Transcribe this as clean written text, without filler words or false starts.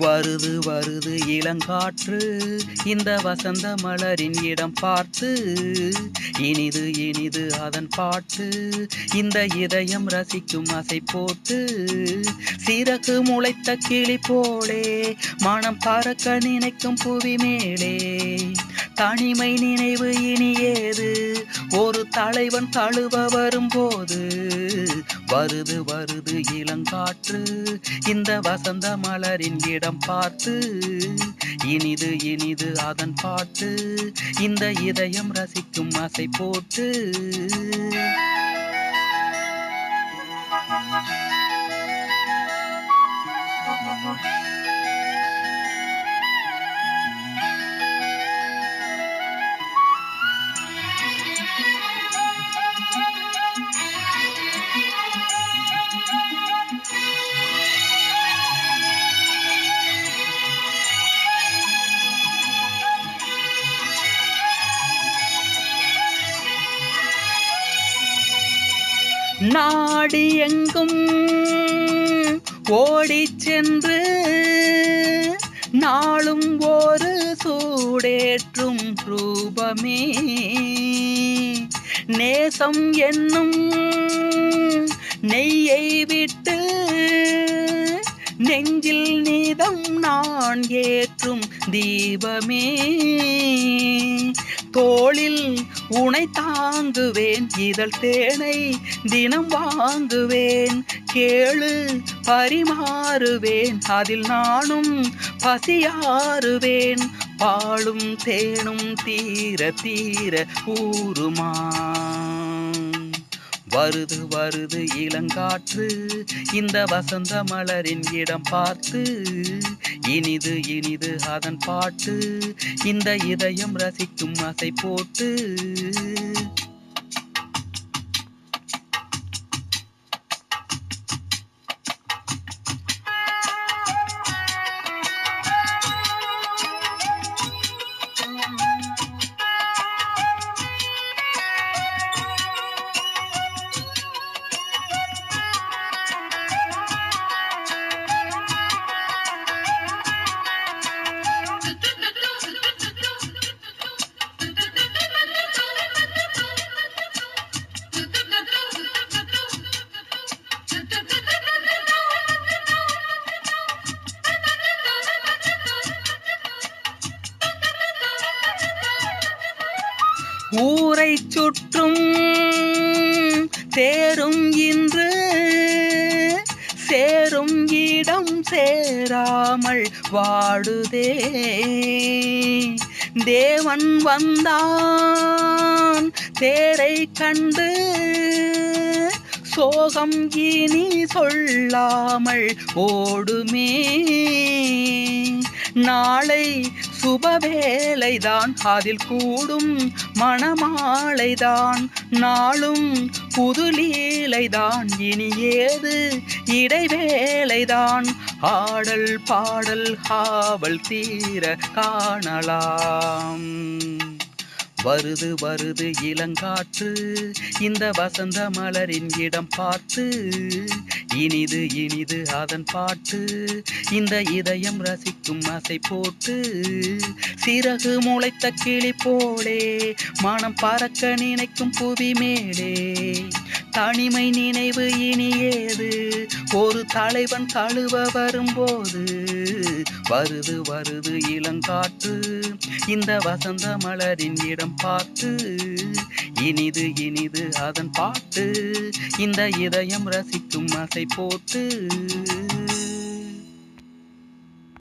வருது வருது இளங்காற்று இந்த வசந்த மலரின் இடம் பார்த்து, இனிது இனிது அதன் பாட்டு இந்த இதயம் ரசிக்கும் அசை போட்டு, சிறகு முளைத்த கிளி போலே மனம் பறக்க நினைக்கும் புவி மேலே, தனிமை நினைவு இனி ஏது ஒரு தலைவன் தழுவ வரும்போது, வருது வருது இளங்காற்று இந்த வசந்த மலரின் இடம் பார்த்து, இனிது இனிது அதன் பாட்டு இந்த இதயம் ரசிக்கும் அசை போட்டு. நாடி எங்கும் ஓடிச் சென்று நாளும் ஒரு சூடேற்றும் ரூபமே, நேசம் என்னும் நெய்யை விட்டு நெஞ்சில் நீதம் நான் ஏற்றும் தீபமே, தோளில் உனை தாங்குவேன் இதழ் தேனை தினம் வாங்குவேன், கேளு பரிமாறுவேன் அதில் நானும் பசியாறுவேன், பாலும் தேனும் தீர தீர ஊருமா. வருது வருது இளங்காற்று இந்த வசந்த மலரின் இடம் பார்த்து, இனிது இனிது அதன் பாட்டு இந்த இதயம் ரசிக்கும் அசை போட்டு. ஊரை சுற்றும் தேரும் இன்று சேரும் இடம் சேராமல் வாடுதே, தேவன் வந்தான் தேரை கண்டு சோகம் இனி சொல்லாமல் ஓடுமே, நாளை சுபவேளைதான் அதில் கூடும் மணமாலைதான், நாளும் புதுலீலைதான் இனி ஏது இடைவேளைதான், ஆடல் பாடல் ஆவல் தீர காணலாம். வருது வருது இளங்காற்று இந்த வசந்த மலரின் இடம் பார்த்து, இனிது இனிது அதன் பாட்டு இந்த இதயம் ரசிக்கும் அசை போட்டு, சிறகு முளைத்த கிளி போலே மனம் பறக்க நினைக்கும் புவி மேலே, தனிமை நினைவு இனி ஏது ஒரு தலைவன் தழுவ வரும்போது, வருது வருது இளங்காற்று இந்த வசந்த மலரின் இடம் பார்த்து, இனிது இனிது அதன் பாட்டு இந்த இதயம் ரசிக்கும் அசை போட்டு.